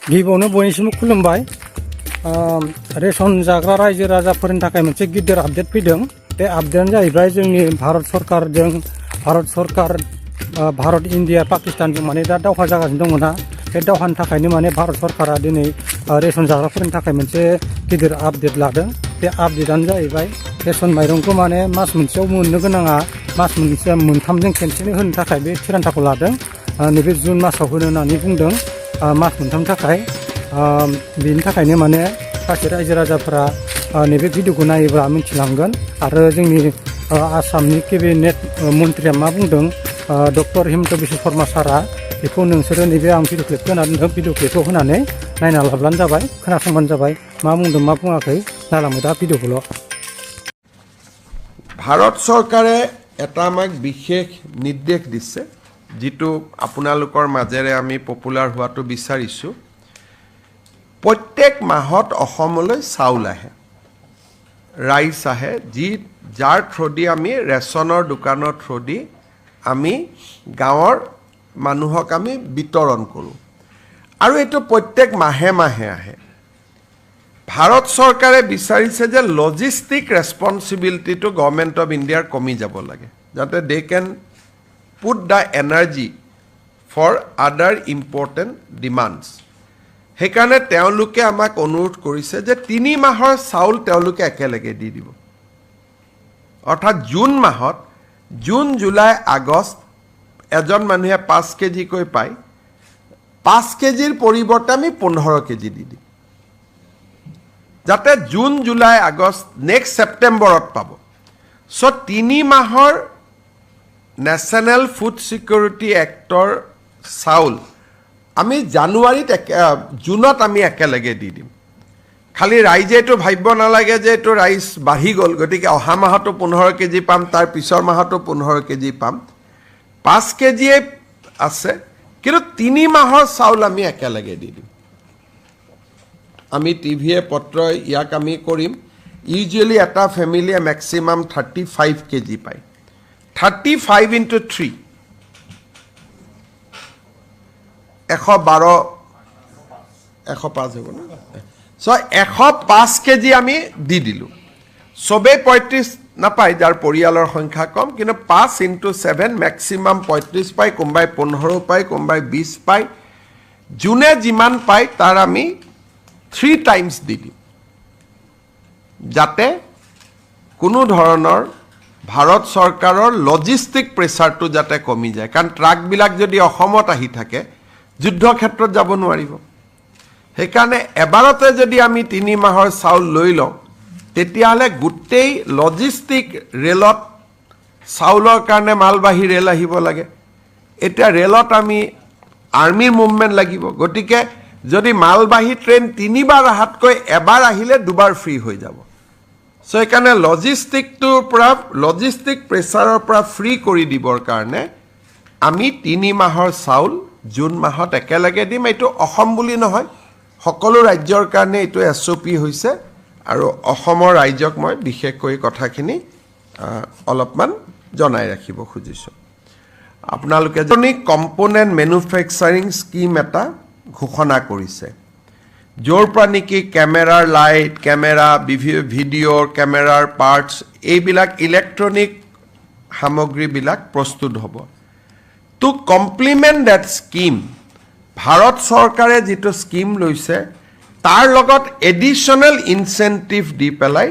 गिबियावनो बयनिसिमबो खुलुमबाय रेशन जाग्रा रायजो राजाफोरनि थाखाय मोनसे गिदिर आपडेट फैदों बे आपडेटआनो जाहैबाय जोंनि भारत सरकार भारत इन्डिया पाकिस्तानजों माने दा दावहा जागासिनो दङ ना बे दावहानि थाखायनो माने भारत सरकारा दिनै रेशन जाग्राफोरनि थाखाय मोनसे गिदिर आपडेट लादों बे आपडेटआनो जाहैबाय रेशन माइरंखौ माने मास मोनसेयाव मोननो गोनाङा मास मोनसे मोनथामजों खेनसेनो होनो थाखाय बे थिरांथाखौ लादों नैबे जुन मासाव होनो होननानै बुंदों मास मोनथामनि थाखाय बेनि थाखायनो माने गासै रायजो राजाफोरा नैबे भिडिअखौ नायोब्ला मिथिलांगोन आरो जोंनि आसामनि केबिनेट मन्थ्रिया मा बुंदों डक्टर हिमन्त बिश्व शर्मा सारा बेखौ नोंसोरो नैबे आं भिडिअ क्लिपखौ होनानै दोनदों भिडिअ क्लिपखौ होनानै नायना लाब्लानो जाबाय खोनासंबानो जाबाय मा बुंदों मा बुङाखै नायलांबाय दा भिडिअखौल' ভাৰত চৰকাৰে এটা আমাক বিশেষ নিৰ্দেশ দিছে যিটো আপোনালোকৰ মাজেৰে আমি পপুলাৰ হোৱাটো বিচাৰিছোঁ প্ৰত্যেক মাহত অসমলৈ চাউল আহে ৰাইচ আহে যাৰ থ্ৰুদি আমি ৰেচনৰ দোকানৰ থ্ৰুদি আমি গাঁৱৰ মানুহক আমি বিতৰণ কৰোঁ আৰু এইটো প্ৰত্যেক মাহে মাহে আহে ভাৰত চৰকাৰে বিচাৰিছে যে লজিষ্টিক ৰেছপন্সিবিলিটিটো গভৰ্ণমেণ্ট অফ ইণ্ডিয়াৰ কমি যাব লাগে যাতে দে কেন পুট দ্য এনাৰ্জি ফৰ আদাৰ ইম্পৰ্টেণ্ট ডিমাণ্ডছ সেইকাৰণে তেওঁলোকে আমাক অনুৰোধ কৰিছে যে 3 মাহৰ চাউল তেওঁলোকে একেলগে দি দিব অৰ্থাৎ জুন মাহত জুন জুলাই আগষ্ট এজন মানুহে 5 কেজিকৈ পায় 5 কেজিৰ পৰিৱৰ্তে আমি 15 কেজি দি দিম যাতে জুন জুলাই আগষ্ট নেক্সট সেপ্টেম্বৰত পাব সো 3 মাহৰ ন্যাশনাল ফুড সিকিউৰিটি এক্টৰ চাউল আমি জানুৱাৰীত জুনত আমি একেলগে দি দিম খালি ৰাইজে এটো ভাবিব নালাগে যে এটো ৰাইচ বাঢ়ি গল গতিকে অহা মাহতো 15 কেজি পাম তাৰ পিছৰ মাহতো 15 কেজি পাম 5 কেজি আছে কিন্তু 3 মাহৰ চাউল আমি একেলগে দি দিম আমি টিভিয়ে পত্ৰ ইয়াক আমি কৰিম ইউজুৱেলি এটা ফ্যামিলিয়ে ম্যাক্সিমাম 35 কেজি পায় 35 into 3 112 105 হ'ব না সো 105 কেজি আমি দি দিলো সবে 35 নাপায় যাৰ পৰিয়ালৰ সংখ্যা কম কিন্তু 5 into 7 ম্যাক্সিমাম 35 পায় কোনবাই 15 পায় কোনবাই 20 পায় জুনে যিমান পায় তাৰ আমি 3 টাইমস দি দিম যাতে কোনো ধৰণৰ ভাৰত চৰকাৰৰ লজিষ্টিক প্ৰেছাৰটো যাতে কমি যায় কাৰণ ট্ৰাকবিলাক যদি অসমত আহি থাকে যুদ্ধ ক্ষেত্ৰত যাব নোৱাৰিব সেইকাৰণে এবাৰতে যদি আমি 3 মাহৰ চাউল লৈ লওঁ তেতিয়াহলে গোটেই লজিষ্টিক ৰেলত চাউলৰ কাৰণে মালবাহী ৰেল আহিব লাগে এটা ৰেলত আমি আৰ্মিৰ মুভমেন্ট লাগিব গতিকে যদি মালবাহী ট্ৰেইন 3 বাৰ আহাতকৈ এবাৰ আহিলে দুবাৰ ফ্ৰী হৈ যাব সো একাৰণে লজিষ্টিক প্ৰেছাৰৰ পৰা ফ্ৰী কৰি দিবৰ কাৰণে আমি 3 মাহৰ চাউল জুন মাহত একেলগে দিম এটো অসম বুলি নহয় সকলো ৰাজ্যৰ কাৰণে এটো এসওপি হৈছে আৰু অসমৰ ৰাজ্যক মই বিশেষকৈ কথাখিনি অলপমান জনাই ৰাখিব খুজিছো আপোনালোকে জনি কম্পোনেন্ট ম্যানুফ্যাকচাৰিং স্কিম এটা ঘোষণা কৰিছে জোৰ পৰা নেকি ক্যামেৰাৰ লাইট ক্যামেৰা ভিডিঅ'ৰ ক্যামেৰাৰ পাৰ্টস এইবিলাক ইলেক্ট্ৰনিক সামগ্ৰীবিলাক প্ৰস্তুত হ'ব to complement that scheme Bharat চৰকাৰে যেটো স্কিম লৈছে তাৰ লগত এডিশনাল ইনসেন্টিভ দি পেলাই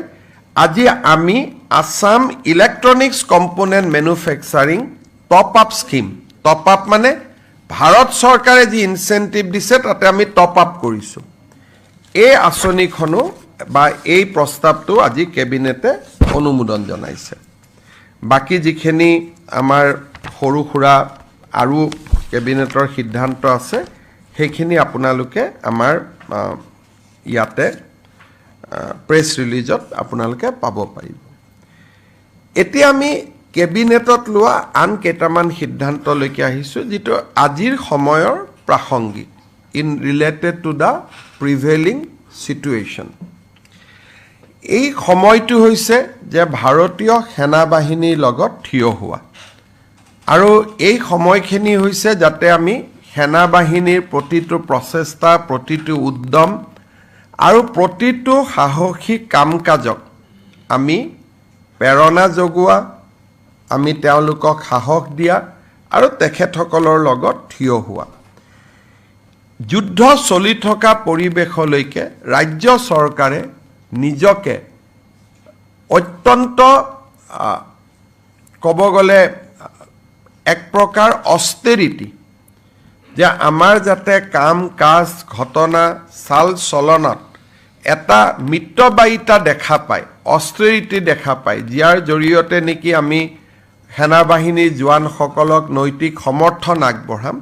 আজি আমি Assam electronics component manufacturing top up scheme top up মানে ভাৰত চৰকাৰে যি ইনসেন্টিভ দিছে তাতে আমি টপ আপ কৰিছো এই আঁচনিখনো বা এই প্ৰস্তাৱটো আজি কেবিনেটে অনুমোদন জনাইছে বাকি যিখিনি আমাৰ সৰু খুৰা আৰু কেবিনেটৰ সিদ্ধান্ত আছে সেইখিনি আপোনালোকে আমাৰ ইয়াতে প্ৰেছ ৰিলিজত আপোনালোকে পাব পাৰিব এতিয়া আমি কেবিনেটত লোৱা আন কেইটামান সিদ্ধান্ত লৈকে আহিছো যেটো আজিৰ সময়ৰ প্ৰাসংগিক in related to the প্ৰিভেইলিং situation এই সময়টো হৈছে যে ভাৰতীয় সেনা বাহিনীৰ লগত থিয় হোৱা আৰু এই সময়খিনি হৈছে যাতে আমি সেনা বাহিনীৰ প্ৰতিটো প্ৰচেষ্টা প্ৰতিটো উদ্যম আৰু প্ৰতিটো সাহসী কাম কাজক আমি প্ৰেৰণা যোগোৱা আমি তেওঁলোকক সাহস দিয়া আৰু তেখেতসকলৰ লগত থিয় হোৱা যুদ্ধ চলি থকা পৰিৱেশলৈকে ৰাজ্য চৰকাৰে নিজকে অত্যন্ত ক'ব গ'লে এক প্ৰকাৰ অষ্টেৰিটি যে আমাৰ যাতে কাম কাজ ঘটনা চাল চলনত এটা মিতব্যয়িতা দেখা পায় অষ্টেৰিটি দেখা পায় যাৰ জৰিয়তে নেকি আমি সেনা বাহিনীৰ জোৱানসকলক নৈতিক সমৰ্থন আগবঢ়াম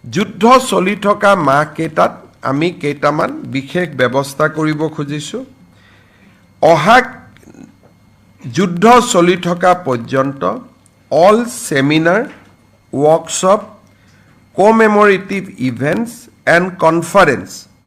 যুদ্ধ চলি থকা মাহকেইটাত আমি কেইটামান বিশেষ ব্যৱস্থা কৰিব খুজিছোঁ অহা যুদ্ধ চলি থকা পৰ্যন্ত all seminar workshop commemorative events and conference